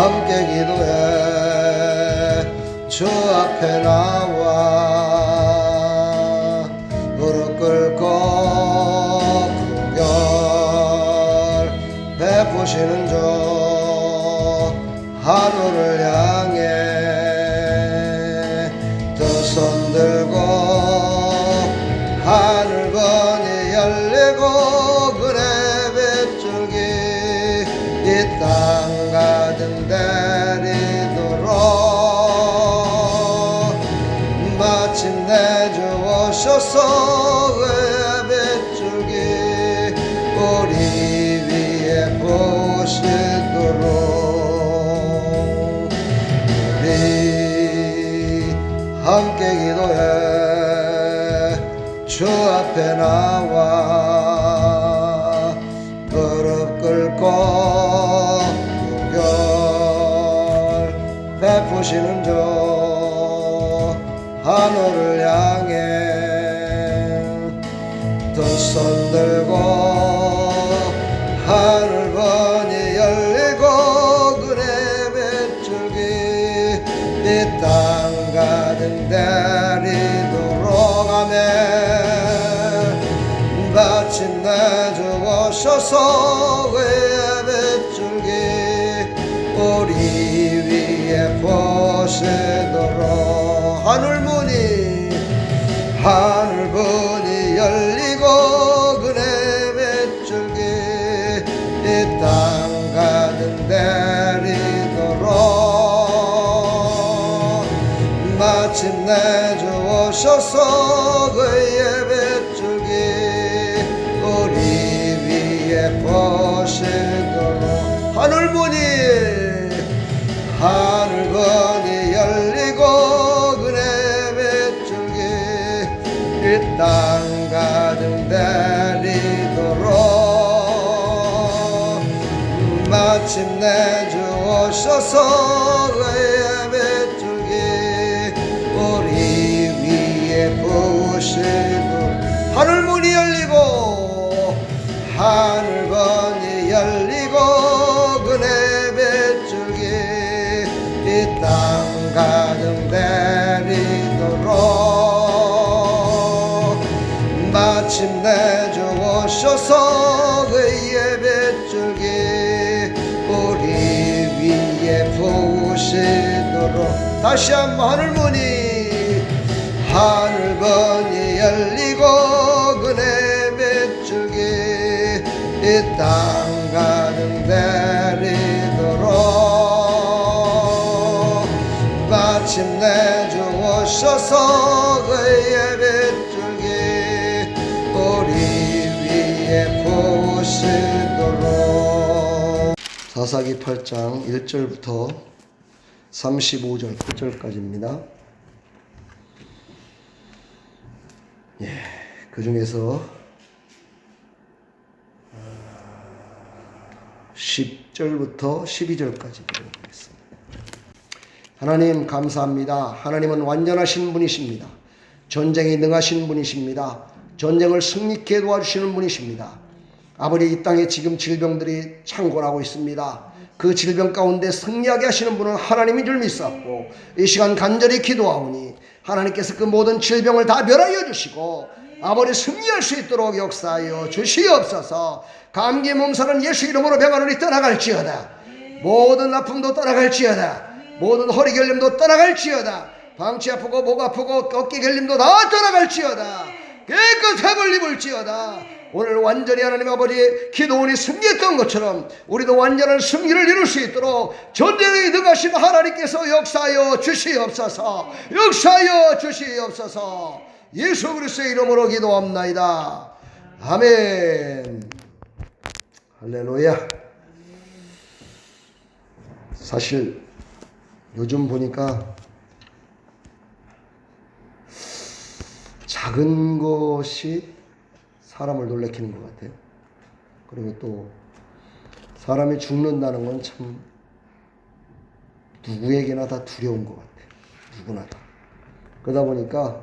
함께 기도해 주 앞에 나와 무릎 꿇고 긍휼 베푸시는 주 하늘을 향해 두 손 들고 하늘번이 열리고 그네 뱃줄기 이 땅 가득 내리도록 마침내 주 오셔서 그의 뱃줄기 우리 위에 부으시도록 우리 함께 기도해 주 앞에 나와 무릎 꿇고 긍휼 베푸시는 주 하늘을 향해 두 손 들고 하늘번이 열리고 그네 뱃줄기 이 땅 가득 내리도록 아멘. 마침내 주 오셔서 그의 뱃줄기 우리 위에 보시도록 하늘문이 열리고 그네 뱃줄기 이 땅 가득 내리도록 마침내 주 오셔서 그의 뱃줄기 우리 위에 보시도록 하늘문이 열리고 그네 뱃줄기 이 땅 가득 내리도록 마침내 주 오셔서 그의 뱃줄기 우리 위에 부으시도록 하늘문이 열리고 하늘번이 열리고 그네 뱃줄기 이 땅 가득 내리도록 마침내 주 오셔서 그의 뱃줄기 우리 위에 부으시도록 다시 한번 하늘번이 열리고 그네 뱃줄기 이 땅 가득 내리도록 마침내 주 오셔서 그의 뱃줄기 우리 위에 부으시도록 사사기 8장 1절부터 35절 9절까지입니다. 그 중에서 10절부터 12절까지 읽어보겠습니다. 하나님 감사합니다. 하나님은 완전하신 분이십니다. 전쟁에 능하신 분이십니다. 전쟁을 승리케 도와주시는 분이십니다. 아버지, 이 땅에 지금 질병들이 창궐하고 있습니다. 그 질병 가운데 승리하게 하시는 분은 하나님인 줄 믿사옵고 이 시간 간절히 기도하오니 하나님께서 그 모든 질병을 다 멸하여 주시고 아버지 승리할 수 있도록 역사하여 주시옵소서. 감기 몸살은 예수 이름으로 병원으로 떠나갈지어다. 모든 아픔도 떠나갈지어다. 모든 허리 결림도 떠나갈지어다. 방치 아프고 목 아프고 어깨 결림도 다 떠나갈지어다. 깨끗 해을 입을지어다. 오늘 완전히 하나님 아버지 기도원이 승리했던 것처럼 우리도 완전한 승리를 이룰 수 있도록 전쟁에 능하신 하나님께서 역사하여 주시옵소서. 역사하여 주시옵소서. 예수 그리스도의 이름으로 기도합나이다. 아멘. 할렐루야. 사실 요즘 보니까 작은 것이 사람을 놀래키는 것 같아요. 그리고 또 사람이 죽는다는 건 참 누구에게나 다 두려운 것 같아요. 누구나 다. 그러다 보니까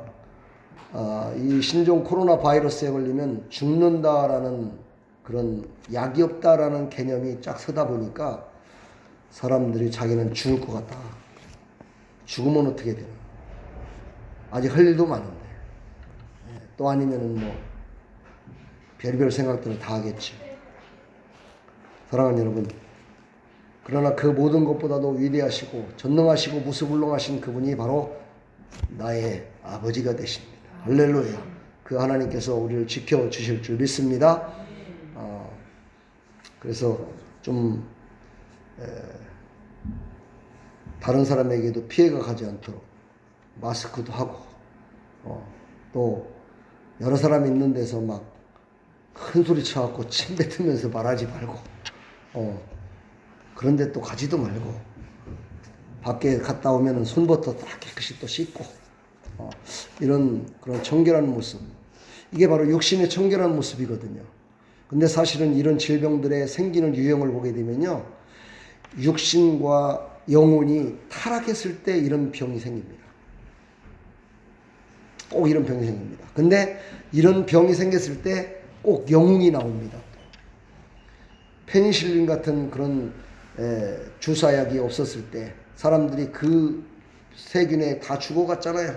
이 신종 코로나 바이러스에 걸리면 죽는다라는 그런 약이 없다라는 개념이 쫙 서다 보니까 사람들이 자기는 죽을 것 같다. 죽으면 어떻게 되나? 아직 할 일도 많은데. 또 아니면은 뭐 별의별 생각들을 다 하겠지. 사랑하는 여러분, 그러나 그 모든 것보다도 위대하시고 전능하시고 무수불능하신 그분이 바로 나의 아버지가 되십니다. 할렐루야. 그 하나님께서 우리를 지켜주실 줄 믿습니다. 그래서 좀 다른 사람에게도 피해가 가지 않도록 마스크도 하고 또 여러 사람 있는 데서 막 큰 소리 쳐갖고 침 뱉으면서 말하지 말고 그런데 또 가지도 말고 밖에 갔다 오면은 손부터 딱 깨끗이 또 씻고 이런 그런 청결한 모습, 이게 바로 육신의 청결한 모습이거든요. 근데 사실은 이런 질병들의 생기는 유형을 보게 되면요, 육신과 영혼이 타락했을 때 이런 병이 생깁니다. 꼭 이런 병이 생깁니다. 근데 이런 병이 생겼을 때 꼭 영웅이 나옵니다. 페니실린 같은 그런 주사약이 없었을 때 사람들이 그 세균에 다 죽어갔잖아요.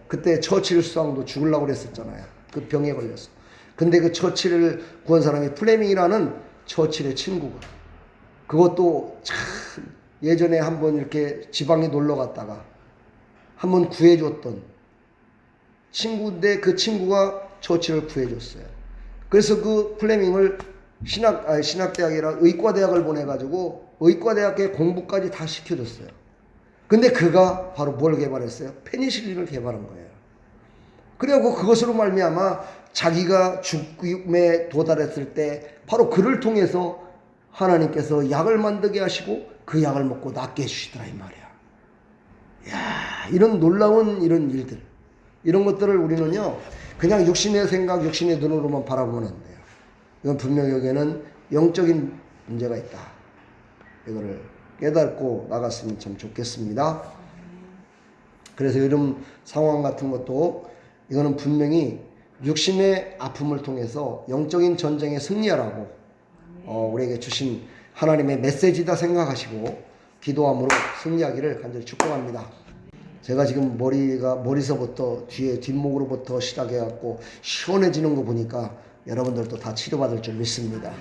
그때 처칠 수상도 죽으려고 그랬었잖아요. 그 병에 걸려서. 근데 그 처칠을 구한 사람이 플레밍이라는 처칠의 친구가, 그것도 참 예전에 한번 이렇게 지방에 놀러 갔다가 한번 구해줬던 친구인데 그 친구가 처치를 구해줬어요. 그래서 그 플레밍을 신학대학이 아니라 의과대학을 보내가지고 의과대학의 공부까지 다 시켜줬어요. 근데 그가 바로 뭘 개발했어요? 페니실린을 개발한 거예요. 그리고 그것으로 말미암아 자기가 죽음에 도달했을 때 바로 그를 통해서 하나님께서 약을 만들게 하시고 그 약을 먹고 낫게 해주시더라 이 말이야. 야, 이런 놀라운 이런 일들, 이런 것들을 우리는요 그냥 육신의 생각, 육신의 눈으로만 바라보면 안 돼요. 이건 분명히 여기에는 영적인 문제가 있다. 이거를 깨닫고 나갔으면 참 좋겠습니다. 그래서 이런 상황 같은 것도 이거는 분명히 육신의 아픔을 통해서 영적인 전쟁에 승리하라고 우리에게 주신 하나님의 메시지다 생각하시고 기도함으로 승리하기를 간절히 축복합니다. 제가 지금 머리서부터 뒤에 뒷목으로부터 시작해갖고 시원해지는 거 보니까 여러분들도 다 치료받을 줄 믿습니다.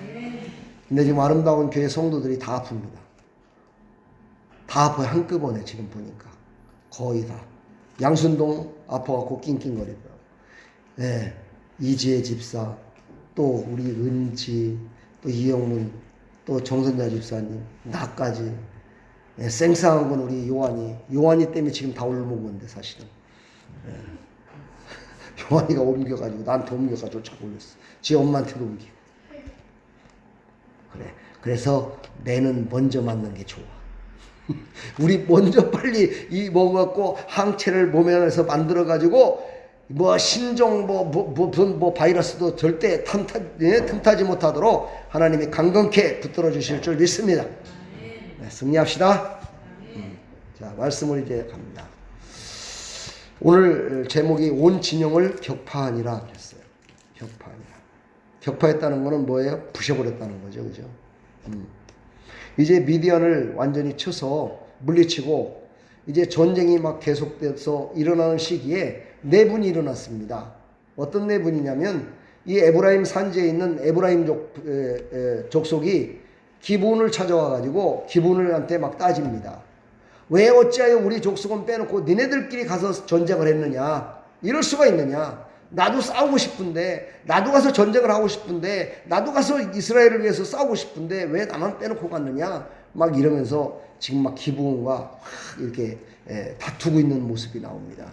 근데 지금 아름다운 교회 성도들이 다 아픕니다. 다 아파요. 한꺼번에 지금 보니까 거의 다. 양순동 아파갖고 낑낑거리더라고요. 네, 이지혜 집사, 또 우리 은지, 또 이영문, 또 정선자 집사님, 나까지. 네, 쌩쌩한 건 우리 요한이 때문에 지금 다 올라먹었는데 사실은. 네. 요한이가 옮겨가지고 나한테 옮겨가지고 자꾸 올렸어. 지 엄마한테도 옮기고. 그래. 그래서 내는 먼저 맞는 게 좋아. 우리 먼저 빨리 이 먹어갖고 항체를 몸에 안에서 만들어가지고 뭐 신종 뭐 바이러스도 절대 틈타지 못하도록 하나님이 강건케 붙들어 주실 줄 믿습니다. 네, 승리합시다. 자, 말씀을 이제 갑니다. 오늘 제목이 온 진영을 격파하니라 그랬어요. 격파하니라. 격파했다는 거는 뭐예요? 부셔버렸다는 거죠. 그죠? 이제 미디안을 완전히 쳐서 물리치고 이제 전쟁이 막 계속돼서 일어나는 시기에 내분이 일어났습니다. 어떤 내분이냐면 이 에브라임 산지에 있는 에브라임 족속이 기브온을 찾아와 가지고 기브온한테 막 따집니다. 왜 어찌하여 우리 족속은 빼놓고 니네들끼리 가서 전쟁을 했느냐? 이럴 수가 있느냐? 나도 싸우고 싶은데, 나도 가서 전쟁을 하고 싶은데, 나도 가서 이스라엘을 위해서 싸우고 싶은데 왜 나만 빼놓고 갔느냐? 막 이러면서 지금 막 기브온과 이렇게 다투고 있는 모습이 나옵니다.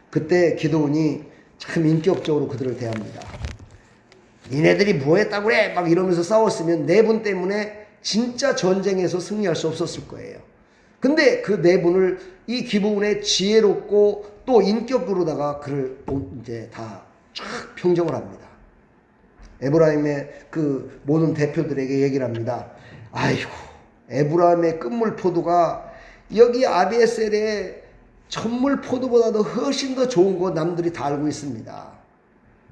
그때 기드온이 참 인격적으로 그들을 대합니다. 니네들이 뭐 했다고 그래? 막 이러면서 싸웠으면 내분 때문에 진짜 전쟁에서 승리할 수 없었을 거예요. 근데 그 내분을 이 기브온의 지혜롭고 또 인격으로다가 그를 이제 다 쫙 평정을 합니다. 에브라임의 그 모든 대표들에게 얘기를 합니다. 아이고, 에브라임의 끝물 포도가 여기 아비에셀의 첫물 포도보다도 훨씬 더 좋은 거 남들이 다 알고 있습니다.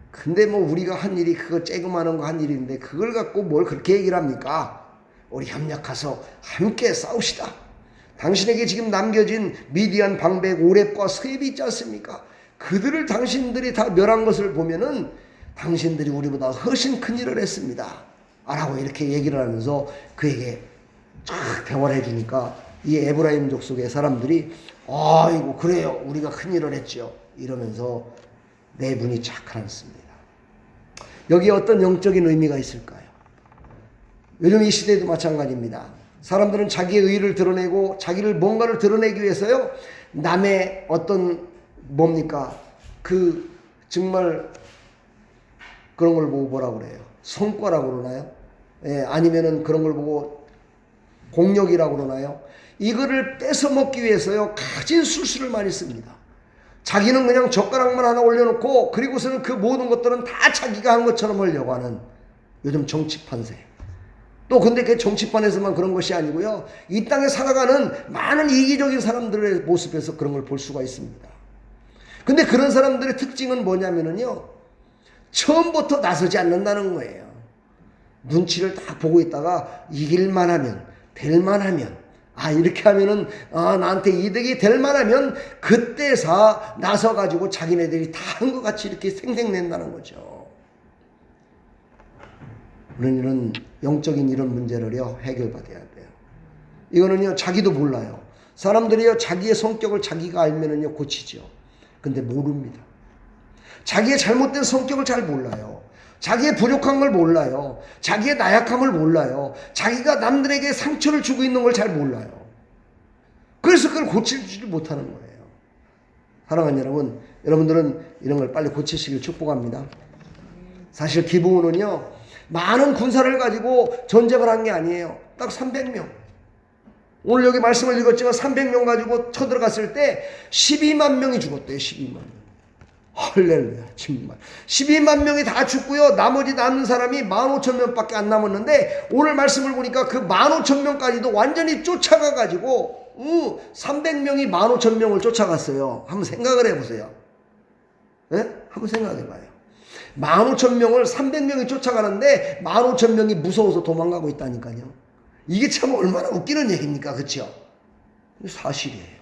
근데 뭐 우리가 한 일이 그거 쬐그마한 거 한 일인데 그걸 갖고 뭘 그렇게 얘기를 합니까? 우리 협력해서 함께 싸웁시다. 당신에게 지금 남겨진 미디안 방백 오렙과 스웹이 있지 않습니까? 그들을 당신들이 다 멸한 것을 보면은 당신들이 우리보다 훨씬 큰 일을 했습니다. 라고 이렇게 얘기를 하면서 그에게 쫙 대화를 해주니까 이 에브라임족 속의 사람들이 아이고 그래요 우리가 큰 일을 했죠 이러면서 내분이 착 가라앉습니다. 여기에 어떤 영적인 의미가 있을까요? 요즘 이 시대에도 마찬가지입니다. 사람들은 자기의 의의를 드러내고 자기를 뭔가를 드러내기 위해서요 남의 어떤 뭡니까 그 정말 그런 걸 보고 뭐라고 그래요? 성과라고 그러나요? 예, 아니면은 그런 걸 보고 공력이라고 그러나요? 이거를 뺏어 먹기 위해서요 가진 술수를 많이 씁니다. 자기는 그냥 젓가락만 하나 올려놓고 그리고서는 그 모든 것들은 다 자기가 한 것처럼 하려고 하는 요즘 정치판세. 또 근데 그 정치판에서만 그런 것이 아니고요 이 땅에 살아가는 많은 이기적인 사람들의 모습에서 그런 걸 볼 수가 있습니다. 근데 그런 사람들의 특징은 뭐냐면은요 처음부터 나서지 않는다는 거예요. 눈치를 딱 보고 있다가 이길만 하면 될만 하면 이렇게 하면은 나한테 이득이 될만 하면 그때서 나서 가지고 자기네들이 다 한 것 같이 이렇게 생색낸다는 거죠. 우리는 이런 영적인 이런 문제를요 해결받아야 돼요. 이거는요 자기도 몰라요. 사람들이요 자기의 성격을 자기가 알면은요 고치죠. 근데 모릅니다. 자기의 잘못된 성격을 잘 몰라요. 자기의 부족한 걸 몰라요. 자기의 나약함을 몰라요. 자기가 남들에게 상처를 주고 있는 걸 잘 몰라요. 그래서 그걸 고치지 못하는 거예요. 사랑하는 여러분, 여러분들은 이런 걸 빨리 고치시길 축복합니다. 사실 기브온은요 많은 군사를 가지고 전쟁을 한 게 아니에요. 딱 300명. 오늘 여기 말씀을 읽었지만 300명 가지고 쳐들어갔을 때 12만 명이 죽었대요. 12만 명. 할렐루야 정말 12만 명이 다 죽고요 나머지 남은 사람이 15,000명밖에 안 남았는데 오늘 말씀을 보니까 그 15,000명까지도 완전히 쫓아가 가지고 300명이 15,000명을 쫓아갔어요. 한번 생각을 해보세요. 네? 한번 생각해봐요. 15,000명을 300명이 쫓아가는데 15,000명이 무서워서 도망가고 있다니까요. 이게 참 얼마나 웃기는 얘기입니까? 그렇죠? 사실이에요.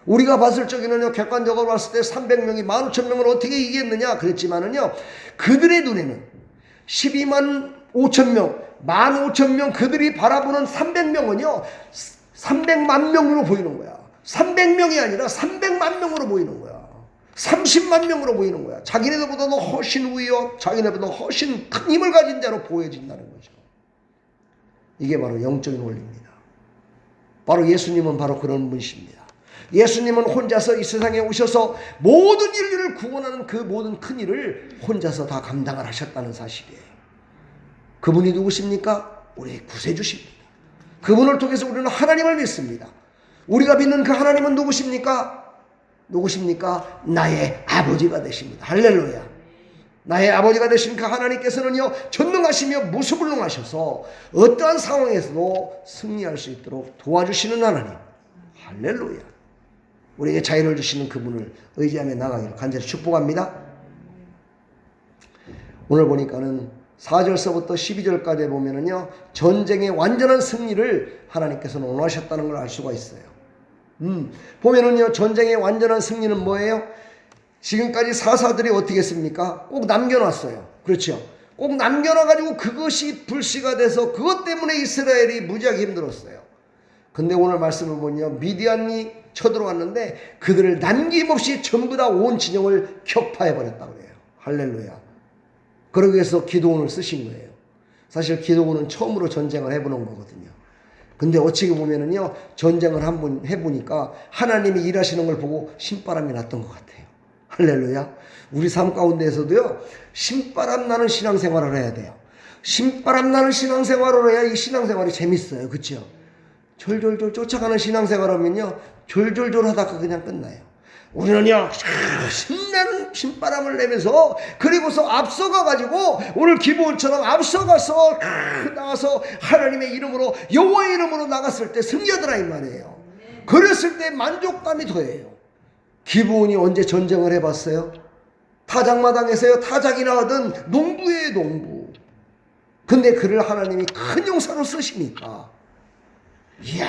우리가 봤을 적에는요 객관적으로 봤을 때 300명이 15,000명을 어떻게 이겼느냐 그랬지만은요 그들의 눈에는 12만 5천 명 15,000명 그들이 바라보는 300명은요 300만 명으로 보이는 거야. 300명이 아니라 300만 명으로 보이는 거야. 30만 명으로 보이는 거야. 자기네들보다도 훨씬 위여 자기네보다 훨씬 큰 힘을 가진 자로 보여진다는 거죠. 이게 바로 영적인 원리입니다. 바로 예수님은 바로 그런 분이십니다. 예수님은 혼자서 이 세상에 오셔서 모든 인류를 구원하는 그 모든 큰 일을 혼자서 다 감당을 하셨다는 사실이에요. 그분이 누구십니까? 우리의 구세주십니다. 그분을 통해서 우리는 하나님을 믿습니다. 우리가 믿는 그 하나님은 누구십니까? 누구십니까? 나의 아버지가 되십니다. 할렐루야. 나의 아버지가 되신 그 하나님께서는요 전능하시며 무수불능하셔서 어떠한 상황에서도 승리할 수 있도록 도와주시는 하나님. 할렐루야. 우리에게 자유를 주시는 그분을 의지하며 나가기를 간절히 축복합니다. 오늘 보니까는 4절서부터 12절까지 보면은요 전쟁의 완전한 승리를 하나님께서는 원하셨다는 걸 알 수가 있어요. 보면은요 전쟁의 완전한 승리는 뭐예요? 지금까지 사사들이 어떻게 했습니까? 꼭 남겨놨어요. 그렇죠? 꼭 남겨놔가지고 그것이 불씨가 돼서 그것 때문에 이스라엘이 무지하게 힘들었어요. 근데 오늘 말씀을 보면 미디안이 쳐들어왔는데 그들을 남김없이 전부 다 온 진영을 격파해버렸다고 해요. 할렐루야. 그러기 위해서 기도원을 쓰신 거예요. 사실 기도원은 처음으로 전쟁을 해보는 거거든요. 근데 어찌게 보면은요 전쟁을 한번 해보니까 하나님이 일하시는 걸 보고 신바람이 났던 것 같아요. 할렐루야. 우리 삶 가운데에서도요 신바람 나는 신앙생활을 해야 돼요. 신바람 나는 신앙생활을 해야 이 신앙생활이 재밌어요. 그렇죠? 졸졸졸 쫓아가는 신앙생활하면요 졸졸졸 하다가 그냥 끝나요. 우리는요 신나는 신바람을 내면서 그리고서 앞서가 가지고 오늘 기브온처럼 앞서가서 나가서 하나님의 이름으로 여호와의 이름으로 나갔을 때 승리하더라 이 말이에요. 그랬을 때 만족감이 더해요. 기브온이 언제 전쟁을 해봤어요? 타작마당에서요 타작이나 하던 농부예요. 농부. 근데 그를 하나님이 큰 용사로 쓰시니까, 이야,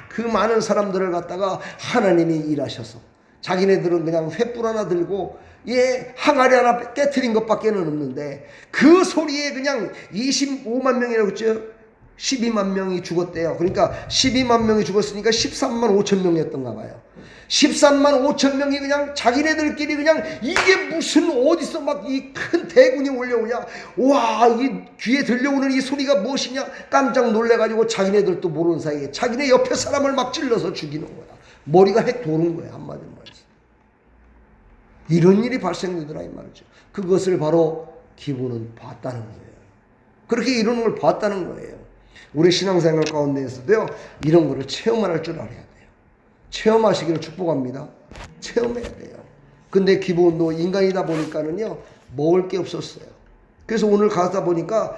그 많은 사람들을 갖다가 하나님이 일하셔서 자기네들은 그냥 횃불 하나 들고 항아리 하나 깨트린 것밖에는 없는데 그 소리에 그냥 25만 명이라고 했죠. 12만 명이 죽었대요. 그러니까 12만 명이 죽었으니까 13만 5천 명이었던가 봐요. 13만 5천 명이 그냥 자기네들끼리 그냥 이게 무슨 어디서 막 이 큰 대군이 올려오냐, 와, 이 귀에 들려오는 이 소리가 무엇이냐 깜짝 놀래가지고 자기네들도 모르는 사이에 자기네 옆에 사람을 막 찔러서 죽이는 거야. 머리가 핵 도는 거야, 한마디로 말해서. 이런 일이 발생되더라 이 말이죠. 그것을 바로 기브온은 봤다는 거예요. 그렇게 이루는 걸 봤다는 거예요. 우리 신앙생활 가운데에서도요, 이런 거를 체험할 줄 알아야 돼요. 체험하시기를 축복합니다. 체험해야 돼요. 근데 기브온도 인간이다 보니까는요, 먹을 게 없었어요. 그래서 오늘 가다 보니까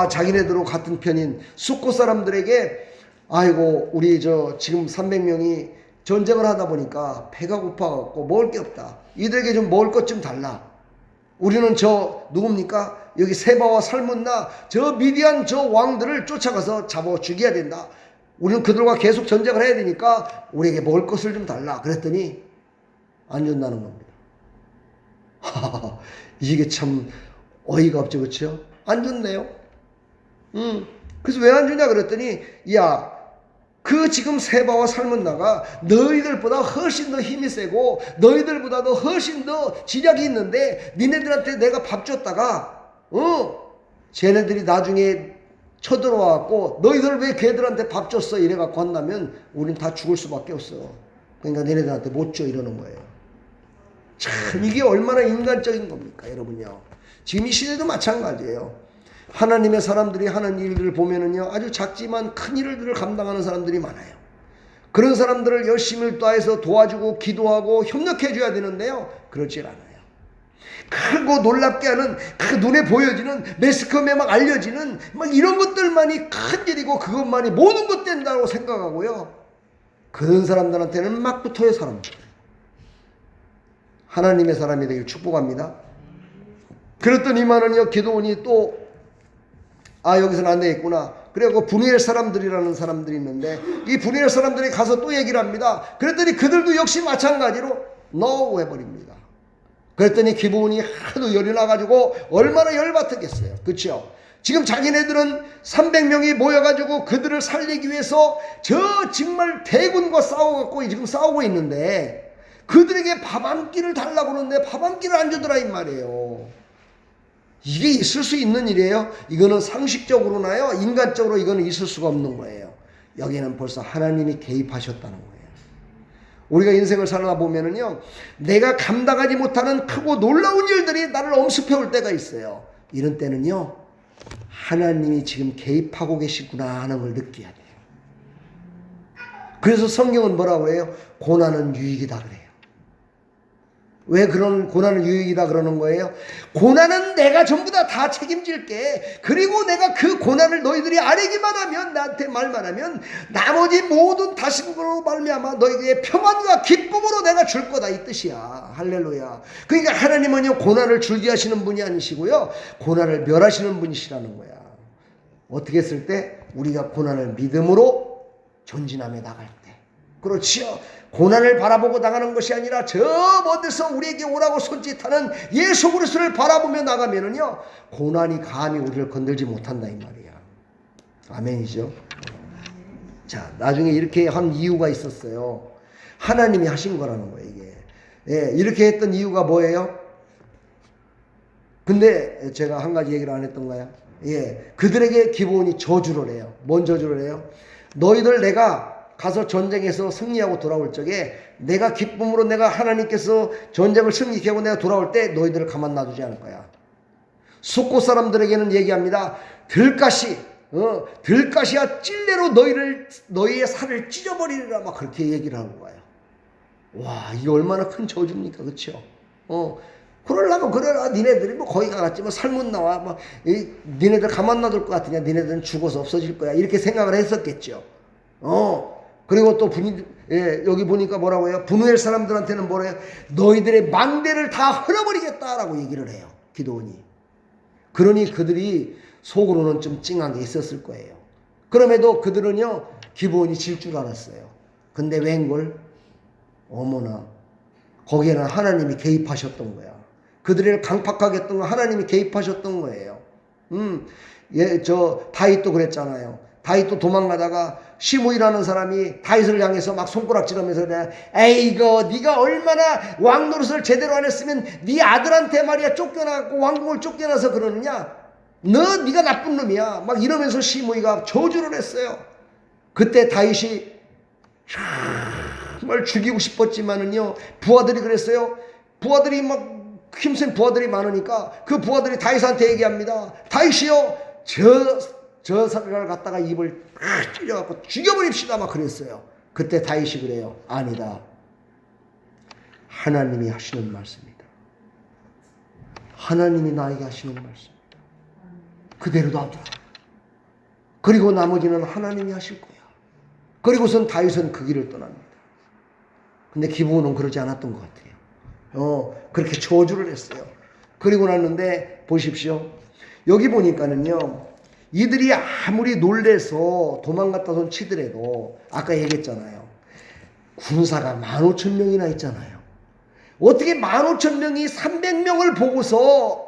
자기네들하고 같은 편인 숫곳 사람들에게, 아이고 우리 지금 300명이 전쟁을 하다 보니까 배가 고파갖고 먹을 게 없다. 이들에게 좀 먹을 것 좀 달라. 우리는 누굽니까? 여기 세바와 살문나 저 미디안 저 왕들을 쫓아가서 잡아 죽여야 된다. 우리는 그들과 계속 전쟁을 해야 되니까 우리에게 먹을 것을 좀 달라. 그랬더니 안 준다는 겁니다. 이게 참 어이가 없죠, 그렇죠? 안 줬네요. 그래서 왜 안 주냐 그랬더니, 야, 그 지금 세바와 살문나가 너희들보다 훨씬 더 힘이 세고 너희들보다도 훨씬 더 지략이 있는데 니네들한테 내가 밥 줬다가 쟤네들이 나중에 쳐들어와갖고 너희들 왜 걔들한테 밥 줬어 이래갖고 한다면 우린 다 죽을 수밖에 없어. 그러니까 니네들한테 못 줘 이러는 거예요. 참 이게 얼마나 인간적인 겁니까 여러분요. 지금 이 시대도 마찬가지예요. 하나님의 사람들이 하는 일들을 보면은요, 아주 작지만 큰 일들을 감당하는 사람들이 많아요. 그런 사람들을 열심히 다해서 도와주고 기도하고 협력해 줘야 되는데요, 그렇지 않아요. 크고 놀랍게 하는, 그 눈에 보여지는, 매스컴에 막 알려지는 막 이런 것들만이 큰 일이고 그것만이 모든 것 된다고 생각하고요, 그런 사람들한테는 막 붙어요. 사람들. 하나님의 사람이 되길 축복합니다. 그랬더니만은요, 기도원이 또 여기서는 안 되겠구나. 그리고 브누엘 사람들이라는 사람들이 있는데 이 브누엘 사람들이 가서 또 얘기를 합니다. 그랬더니 그들도 역시 마찬가지로 노 해버립니다. 그랬더니 기브온이 하도 열이 나가지고 얼마나 열받았겠어요. 그렇죠? 지금 자기네들은 300명이 모여가지고 그들을 살리기 위해서 저 정말 대군과 싸워갖고 지금 싸우고 있는데 그들에게 밥 한 끼를 달라고 그러는데 밥 한 끼를 안 주더라 이 말이에요. 이게 있을 수 있는 일이에요? 이거는 상식적으로나요, 인간적으로 이거는 있을 수가 없는 거예요. 여기는 벌써 하나님이 개입하셨다는 거예요. 우리가 인생을 살다 보면은요, 내가 감당하지 못하는 크고 놀라운 일들이 나를 엄습해 올 때가 있어요. 이런 때는요, 하나님이 지금 개입하고 계시구나 하는 걸 느껴야 돼요. 그래서 성경은 뭐라고 해요? 고난은 유익이다 그래요. 왜 그런 고난은 유익이다 그러는 거예요? 고난은 내가 전부 다 책임질게. 그리고 내가 그 고난을 너희들이 아뢰기만 하면, 나한테 말만 하면 나머지 모든 다심으로 말미암아 너희에게 평안과 기쁨으로 내가 줄 거다 이 뜻이야. 할렐루야. 그러니까 하나님은요, 고난을 줄게 하시는 분이 아니시고요, 고난을 멸하시는 분이시라는 거야. 어떻게 했을 때? 우리가 고난을 믿음으로 전진하며 나갈 때. 그렇지요. 고난을 바라보고 나가는 것이 아니라 저 먼데서 우리에게 오라고 손짓하는 예수 그리스도를 바라보며 나가면은요, 고난이 감히 우리를 건들지 못한다 이 말이야. 아멘이죠. 자, 나중에 이렇게 한 이유가 있었어요. 하나님이 하신 거라는 거예요 이게. 예, 이렇게 했던 이유가 뭐예요? 근데 제가 한 가지 얘기를 안 했던가요? 예, 그들에게 기브온이 저주를 해요. 뭔 저주를 해요? 너희들 내가 가서 전쟁에서 승리하고 돌아올 적에 내가 기쁨으로 내가 하나님께서 전쟁을 승리케 하고 내가 돌아올 때 너희들을 가만 놔두지 않을 거야. 숫곳 사람들에게는 얘기합니다. 들가시야 찔레로 너희의 살을 찢어버리리라 막 그렇게 얘기를 하는 거예요. 와, 이게 얼마나 큰 저주입니까, 그렇죠? 그러려면 그래라. 니네들이 뭐 거기 가갔지 뭐 살문 나와 뭐 니네들 가만 놔둘 것 같으냐? 니네들은 죽어서 없어질 거야. 이렇게 생각을 했었겠죠. 그리고 또 여기 보니까 뭐라고 해요? 브누엘 사람들한테는 뭐래요? 너희들의 망대를 다 흘려버리겠다라고 얘기를 해요. 기도원이. 그러니 그들이 속으로는 좀 찡한 게 있었을 거예요. 그럼에도 그들은요 기브온이 질 줄 알았어요. 근데 웬걸 어머나 거기에는 하나님이 개입하셨던 거야. 그들을 강팍하게 했던 건 하나님이 개입하셨던 거예요. 다윗도 그랬잖아요. 다윗도 도망가다가 시므이라는 사람이 다윗을 향해서 막 손가락질하면서 에이거 네가 얼마나 왕 노릇을 제대로 안 했으면 네 아들한테 말이야 쫓겨나고 왕궁을 쫓겨나서 그러느냐. 네가 나쁜 놈이야. 막 이러면서 시므이가 저주를 했어요. 그때 다윗이 정말 죽이고 싶었지만은요 부하들이 그랬어요. 부하들이 막 힘센 부하들이 많으니까 그 부하들이 다윗한테 얘기합니다. 다윗이요 저 사람을 갖다가 입을 팍 찔려갖고 죽여버립시다 막 그랬어요. 그때 다윗이 그래요. 아니다. 하나님이 하시는 말씀이다. 하나님이 나에게 하시는 말씀이다. 그대로 놔둬라. 그리고 나머지는 하나님이 하실 거야. 그리고선 다윗은 그 길을 떠납니다. 근데 기브온은 그러지 않았던 것 같아요. 그렇게 저주를 했어요. 그리고 났는데 보십시오. 여기 보니까는요. 이들이 아무리 놀래서 도망갔다 손 치더라도 아까 얘기했잖아요. 군사가 15,000명이나 있잖아요. 어떻게 15,000명이 300명을 보고서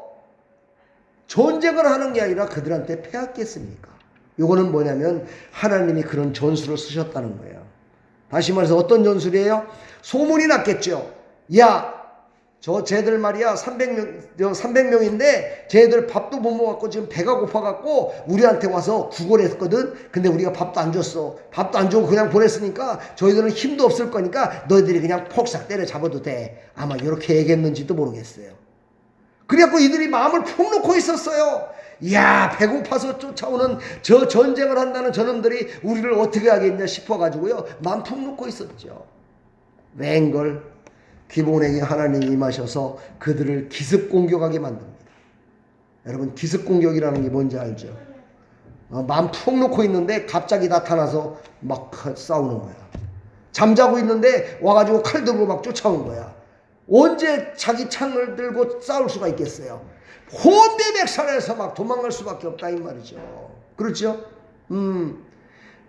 전쟁을 하는 게 아니라 그들한테 패했겠습니까? 요거는 뭐냐면 하나님이 그런 전술을 쓰셨다는 거예요. 다시 말해서 어떤 전술이에요? 소문이 났겠죠. 야, 쟤들 말이야 300명인데 쟤들 밥도 못 먹었고 지금 배가 고파갖고 우리한테 와서 구걸했거든. 근데 우리가 밥도 안 줬어. 밥도 안 주고 그냥 보냈으니까 저희들은 힘도 없을 거니까 너희들이 그냥 폭삭 때려 잡아도 돼. 아마 이렇게 얘기했는지도 모르겠어요. 그래갖고 이들이 마음을 푹 놓고 있었어요. 이야, 배고파서 쫓아오는 저 전쟁을 한다는 저놈들이 우리를 어떻게 하겠냐 싶어가지고요 마음 푹 놓고 있었죠. 웬걸 기브온에게 하나님이 임하셔서 그들을 기습 공격하게 만듭니다. 여러분 기습 공격이라는 게 뭔지 알죠? 마음 푹 놓고 있는데 갑자기 나타나서 막 싸우는 거야. 잠자고 있는데 와가지고 칼 들고 막 쫓아온 거야. 언제 자기 창을 들고 싸울 수가 있겠어요? 혼비백산해서 막 도망갈 수밖에 없다 이 말이죠. 그렇죠?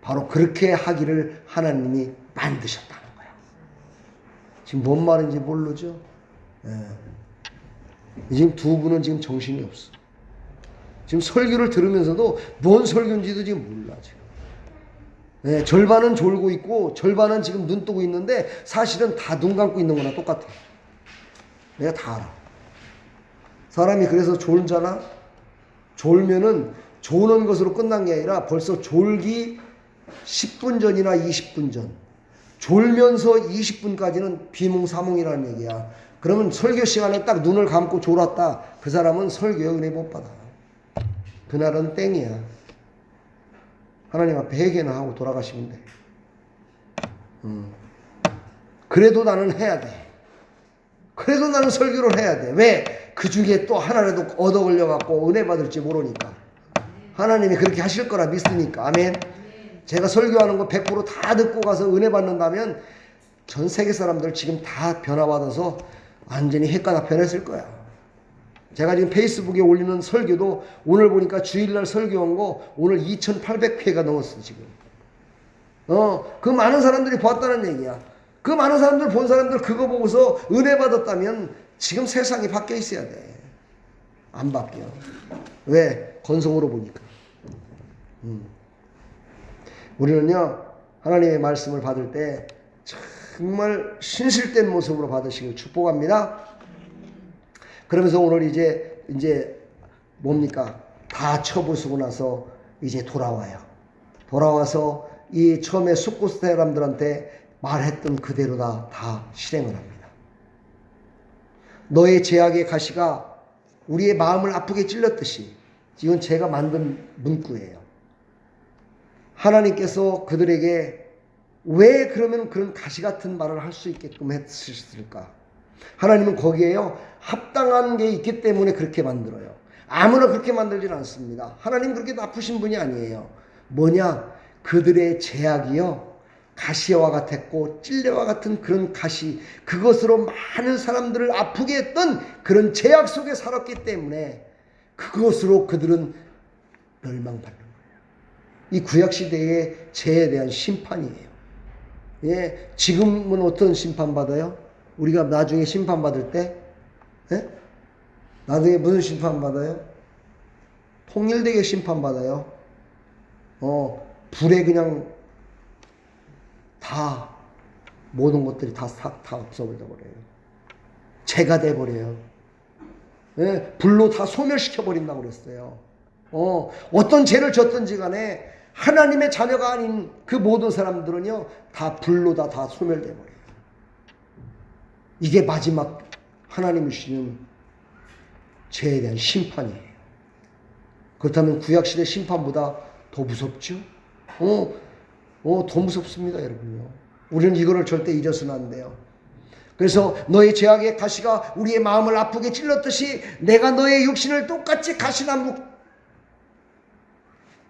바로 그렇게 하기를 하나님이 만드셨다는 거야. 지금 뭔 말인지 모르죠? 지금 두 분은 지금 정신이 없어. 지금 설교를 들으면서도 뭔 설교인지도 지금 몰라 지금. 절반은 졸고 있고 절반은 지금 눈 뜨고 있는데 사실은 다 눈 감고 있는 거나 똑같아. 내가 다 알아. 사람이 그래서 졸잖아. 졸면은 조는 것으로 끝난 게 아니라 벌써 졸기 10분 전이나 20분 전. 졸면서 20분까지는 비몽사몽이라는 얘기야. 그러면 설교 시간에 딱 눈을 감고 졸았다. 그 사람은 설교에 은혜 못 받아. 그날은 땡이야. 하나님 앞에 회개나 하고 돌아가시면 돼. 그래도 나는 해야 돼. 그래도 나는 설교를 해야 돼. 왜? 그 중에 또 하나라도 얻어 걸려갖고 은혜 받을지 모르니까. 하나님이 그렇게 하실 거라 믿으니까. 아멘. 제가 설교하는 거 100% 다 듣고 가서 은혜 받는다면 전 세계 사람들 지금 다 변화받아서 완전히 핵가닥 변했을 거야. 제가 지금 페이스북에 올리는 설교도 오늘 보니까 주일날 설교한 거 오늘 2,800회가 넘었어 지금. 그 많은 사람들이 봤다는 얘기야. 그 많은 사람들 본 사람들 그거 보고서 은혜 받았다면 지금 세상이 바뀌어 있어야 돼. 안 바뀌어. 왜? 건성으로 보니까. 우리는요 하나님의 말씀을 받을 때 정말 신실된 모습으로 받으시길 축복합니다. 그러면서 오늘 이제 뭡니까? 다 쳐부수고 나서 이제 돌아와요. 돌아와서 이 처음에 숫곳 사람들한테 말했던 그대로 다 실행을 합니다. 너의 제약의 가시가 우리의 마음을 아프게 찔렀듯이, 이건 제가 만든 문구예요. 하나님께서 그들에게 왜 그러면 그런 가시 같은 말을 할 수 있게끔 했을까? 하나님은 거기에요 합당한 게 있기 때문에 그렇게 만들어요. 아무나 그렇게 만들진 않습니다. 하나님 그렇게 나쁘신 분이 아니에요. 뭐냐? 그들의 제약이요 가시와 같았고 찔레와 같은 그런 가시, 그것으로 많은 사람들을 아프게 했던 그런 제약 속에 살았기 때문에 그것으로 그들은 멸망받는 거예요. 이 구약시대의 죄에 대한 심판이에요. 예, 지금은 어떤 심판받아요? 우리가 나중에 심판받을 때, 예? 나중에 무슨 심판받아요? 통일되게 심판받아요. 불에 그냥 다, 모든 것들이 다 없어버려요. 죄가 돼버려요. 예, 불로 다 소멸시켜버린다고 그랬어요. 어떤 죄를 졌든지 간에 하나님의 자녀가 아닌 그 모든 사람들은요, 다 불로 다 소멸돼버려요. 이게 마지막 하나님이 주시는 죄에 대한 심판이에요. 그렇다면 구약시대 심판보다 더 무섭죠? 더 무섭습니다, 여러분요. 우리는 이거를 절대 잊어서는 안 돼요. 그래서 너의 죄악의 가시가 우리의 마음을 아프게 찔렀듯이 내가 너의 육신을 똑같이 가시나무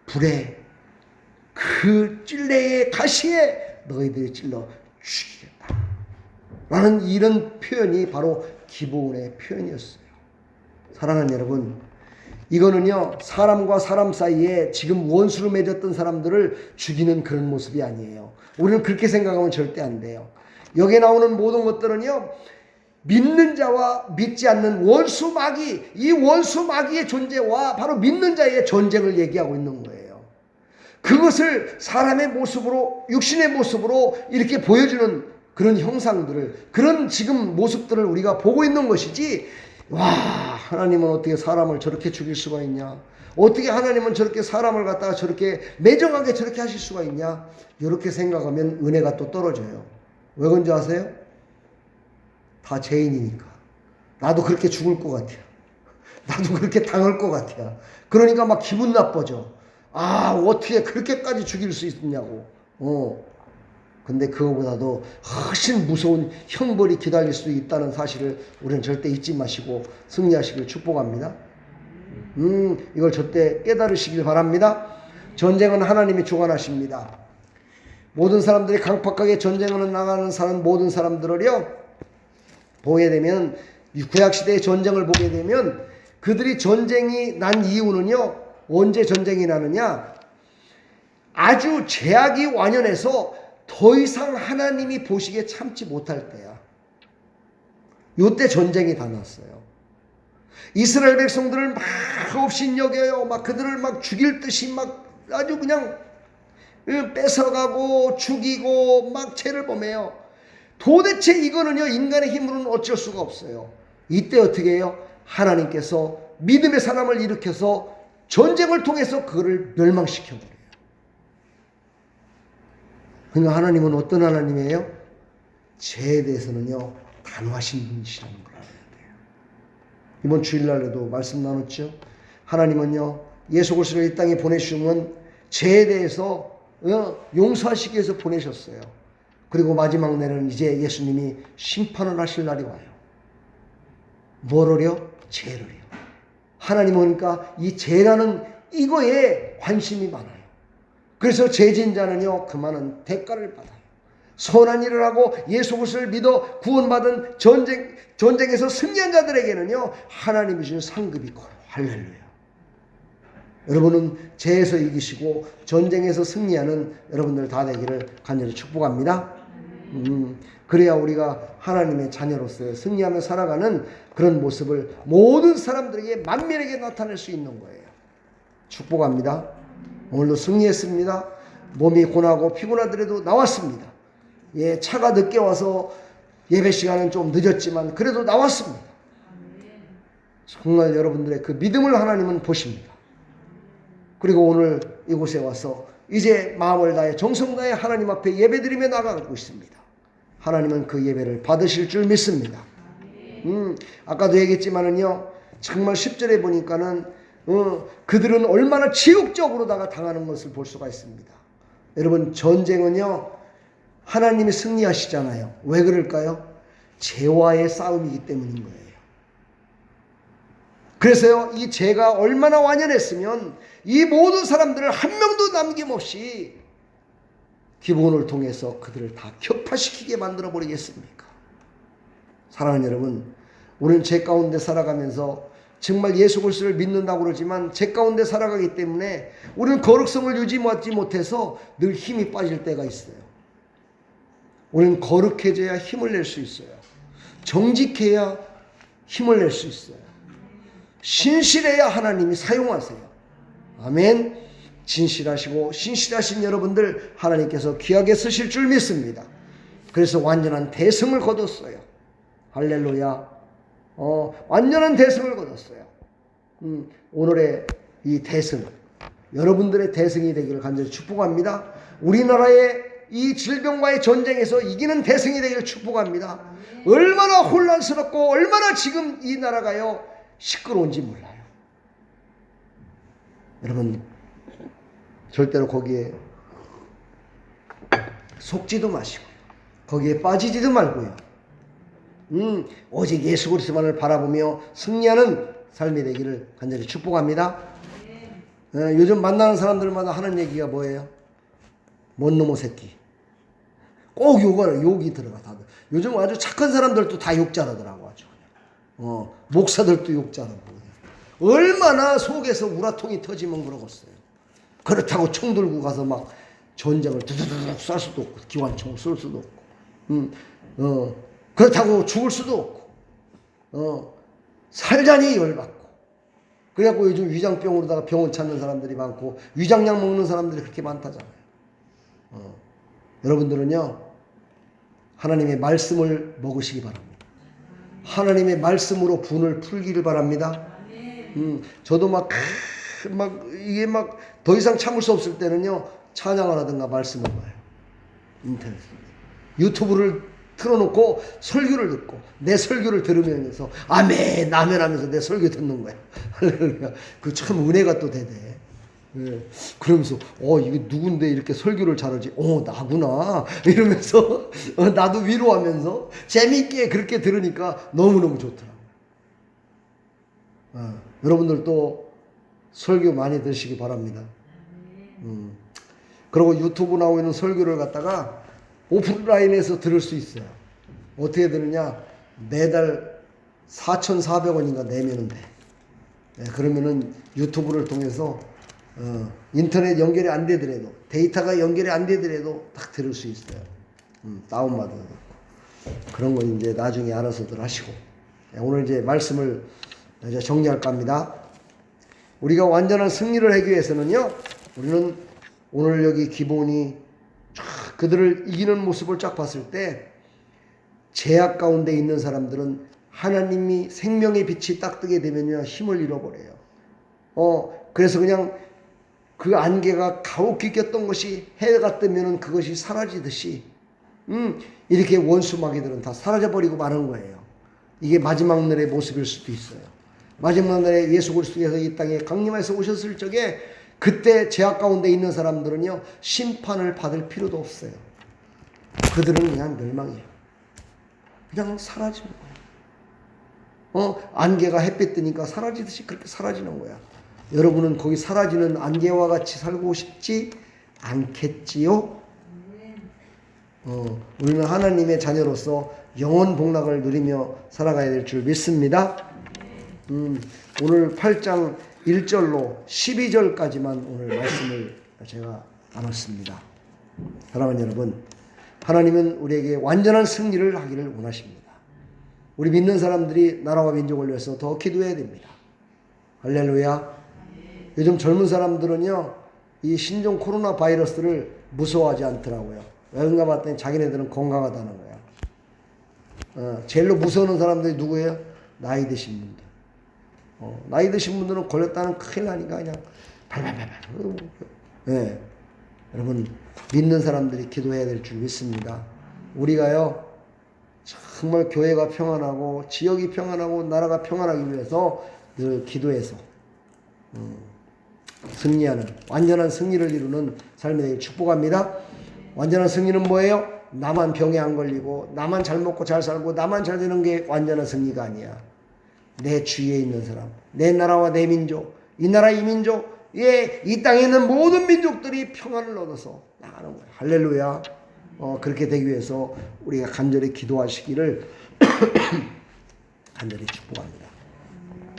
불에 그 찔레의 가시에 너희들이 찔러 죽이겠다 라는 이런 표현이 바로 기브온의 표현이었어요. 사랑하는 여러분, 이거는요 사람과 사람 사이에 지금 원수로 맺었던 사람들을 죽이는 그런 모습이 아니에요. 우리는 그렇게 생각하면 절대 안 돼요. 여기에 나오는 모든 것들은요, 믿는 자와 믿지 않는 원수 마귀, 이 원수 마귀의 존재와 바로 믿는 자의 전쟁을 얘기하고 있는 거예요. 그것을 사람의 모습으로, 육신의 모습으로 이렇게 보여주는 그런 형상들을, 그런 지금 모습들을 우리가 보고 있는 것이지, 와, 하나님은 어떻게 사람을 저렇게 죽일 수가 있냐? 어떻게 하나님은 저렇게 사람을 갖다가 저렇게 매정하게 저렇게 하실 수가 있냐? 이렇게 생각하면 은혜가 또 떨어져요. 왜 그런지 아세요? 다 죄인이니까. 나도 그렇게 죽을 것 같아요. 나도 그렇게 당할 것 같아요. 그러니까 막 기분 나빠져. 아, 어떻게 그렇게까지 죽일 수 있냐고. 근데 그거보다도 훨씬 무서운 형벌이 기다릴 수 있다는 사실을 우리는 절대 잊지 마시고 승리하시길 축복합니다. 이걸 절대 깨달으시길 바랍니다. 전쟁은 하나님이 주관하십니다. 모든 사람들이 강팍하게 전쟁을 나가는 사람, 모든 사람들을요, 보게 되면, 구약시대의 전쟁을 보게 되면, 그들이 전쟁이 난 이유는요, 언제 전쟁이 나느냐? 아주 죄악이 완연해서 더 이상 하나님이 보시기에 참지 못할 때야. 요때 전쟁이 다 났어요. 이스라엘 백성들을 막 업신여겨요. 막 그들을 막 죽일 듯이 막 아주 그냥 뺏어가고 죽이고 막 죄를 범해요. 도대체 이거는요, 인간의 힘으로는 어쩔 수가 없어요. 이때 어떻게 해요? 하나님께서 믿음의 사람을 일으켜서 전쟁을 통해서 그를 멸망시켜버려요. 그러니까 하나님은 어떤 하나님이에요? 죄에 대해서는요, 단호하신 분이시라는 걸 알아야 돼요. 이번 주일날에도 말씀 나눴죠. 하나님은요, 예수 그리스도를 이 땅에 보내주시면 죄에 대해서 용서하시기 위해서 보내셨어요. 그리고 마지막 날에는 이제 예수님이 심판을 하실 날이 와요. 뭐를요? 죄를요. 하나님은 그러니까 이 죄라는 이거에 관심이 많아요. 그래서 죄진자는요, 그 많은 대가를 받아요. 선한 일을 하고 예수 그리스도를 믿어 구원받은 전쟁에서 승리한 자들에게는요, 하나님이 주신 상급이 커요. 할렐루야. 여러분은 죄에서 이기시고 전쟁에서 승리하는 여러분들 다 되기를 간절히 축복합니다. 그래야 우리가 하나님의 자녀로서 승리하며 살아가는 그런 모습을 모든 사람들에게 만민에게 나타낼 수 있는 거예요. 축복합니다. 오늘도 승리했습니다. 몸이 고나고 피곤하더라도 나왔습니다. 예, 차가 늦게 와서 예배 시간은 좀 늦었지만 그래도 나왔습니다. 정말 여러분들의 그 믿음을 하나님은 보십니다. 그리고 오늘 이곳에 와서 이제 마음을 다해 정성 다해 하나님 앞에 예배드리며 나가고 있습니다. 하나님은 그 예배를 받으실 줄 믿습니다. 아까도 얘기했지만은요, 정말 10절에 보니까는 그들은 얼마나 지옥적으로다가 당하는 것을 볼 수가 있습니다. 여러분, 전쟁은요, 하나님이 승리하시잖아요. 왜 그럴까요? 죄와의 싸움이기 때문인 거예요. 그래서요, 이 죄가 얼마나 완연했으면 이 모든 사람들을 한 명도 남김없이 기브온을 통해서 그들을 다 격파시키게 만들어 버리겠습니까? 사랑하는 여러분, 우리는 죄 가운데 살아가면서 정말 예수 그리스도를 믿는다고 그러지만 죄 가운데 살아가기 때문에 우리는 거룩성을 유지하지 못해서 늘 힘이 빠질 때가 있어요. 우리는 거룩해져야 힘을 낼 수 있어요. 정직해야 힘을 낼 수 있어요. 신실해야 하나님이 사용하세요. 아멘. 진실하시고 신실하신 여러분들 하나님께서 귀하게 쓰실 줄 믿습니다. 그래서 완전한 대성을 거뒀어요. 할렐루야. 완전한 대성을 거뒀어요. 오늘의 이 대성, 여러분들의 대성이 되기를 간절히 축복합니다. 우리나라의 이 질병과의 전쟁에서 이기는 대성이 되기를 축복합니다. 얼마나 혼란스럽고 얼마나 지금 이 나라가요 시끄러운지 몰라요. 여러분 절대로 거기에 속지도 마시고 거기에 빠지지도 말고요. 오직 예수 그리스도만을 바라보며 승리하는 삶이 되기를 간절히 축복합니다. 요즘 만나는 사람들마다 하는 얘기가 뭐예요? 뭔 놈의 새끼. 꼭 욕이 들어가. 다들. 요즘 아주 착한 사람들도 다 욕 잘하더라고. 아주. 목사들도 욕 잘하고. 얼마나 속에서 우라통이 터지면 그러겠어요. 그렇다고 총 들고 가서 막 전쟁을 두두두둑 쏴 수도 없고, 기관총 쏠 수도 없고, 그렇다고 죽을 수도 없고, 살자니 열받고. 그래갖고 요즘 위장병으로다가 병원 찾는 사람들이 많고, 위장약 먹는 사람들이 그렇게 많다잖아요. 여러분들은요, 하나님의 말씀을 먹으시기 바랍니다. 하나님의 말씀으로 분을 풀기를 바랍니다. 저도 이게 더 이상 참을 수 없을 때는요, 찬양을 하든가 말씀을 봐요. 인터넷. 유튜브를 틀어놓고 설교를 듣고, 내 설교를 들으면서, 아멘, 아멘 하면서 내 설교 듣는 거야. 그 참 은혜가 또 되대. 예. 그러면서 이게 누군데 이렇게 설교를 잘하지? 나구나 이러면서 나도 위로하면서 재미있게 그렇게 들으니까 너무너무 좋더라고요. 여러분들도 설교 많이 들으시기 바랍니다. 그리고 유튜브 나오는 설교를 갖다가 오프라인에서 들을 수 있어요. 어떻게 들으냐? 매달 4,400원인가 내면은 돼. 그러면은 유튜브를 통해서 인터넷 연결이 안 되더라도, 데이터가 연결이 안 되더라도 딱 들을 수 있어요. 다운받아서. 그런 거 이제 나중에 알아서들 하시고. 오늘 이제 말씀을 이제 정리할까 합니다. 우리가 완전한 승리를 하기 위해서는요, 우리는 오늘 여기 기본이 그들을 이기는 모습을 쫙 봤을 때, 제약 가운데 있는 사람들은 하나님이 생명의 빛이 딱 뜨게 되면요, 힘을 잃어버려요. 그래서 그냥 그 안개가 가혹히 꼈던 것이 해가 뜨면은 그것이 사라지듯이, 이렇게 원수 마귀들은 다 사라져버리고 마는 거예요. 이게 마지막 날의 모습일 수도 있어요. 마지막 날에 예수 그리스도께서 이 땅에 강림해서 오셨을 적에, 그때 제약 가운데 있는 사람들은요, 심판을 받을 필요도 없어요. 그들은 그냥 멸망이에요. 그냥 사라지는 거예요. 안개가 햇빛 뜨니까 사라지듯이 그렇게 사라지는 거야. 여러분은 거기 사라지는 안개와 같이 살고 싶지 않겠지요? 우리는 하나님의 자녀로서 영원 복락을 누리며 살아가야 될 줄 믿습니다. 오늘 8장 1절로 12절까지만 오늘 말씀을 제가 나눴습니다. 사랑하는 여러분, 하나님은 우리에게 완전한 승리를 하기를 원하십니다. 우리 믿는 사람들이 나라와 민족을 위해서 더 기도해야 됩니다. 할렐루야. 요즘 젊은 사람들은요, 이 신종 코로나 바이러스를 무서워하지 않더라고요. 왜인가 봤더니 자기네들은 건강하다는 거야. 제일로 무서워하는 사람들이 누구예요? 나이 드신 분들. 나이 드신 분들은 걸렸다는 큰일 나니까 그냥 발발발발. 네. 여러분, 믿는 사람들이 기도해야 될 줄 믿습니다. 우리가요, 정말 교회가 평안하고 지역이 평안하고 나라가 평안하기 위해서 늘 기도해서 승리하는, 완전한 승리를 이루는 삶에 대해 축복합니다. 완전한 승리는 뭐예요? 나만 병에 안 걸리고 나만 잘 먹고 잘 살고 나만 잘 되는 게 완전한 승리가 아니야. 내 주위에 있는 사람, 내 나라와 내 민족, 이 나라 이 민족, 이 땅에 있는 모든 민족들이 평안을 얻어서 나가는 거야. 할렐루야. 그렇게 되기 위해서 우리가 간절히 기도하시기를 간절히 축복합니다.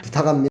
부탁합니다.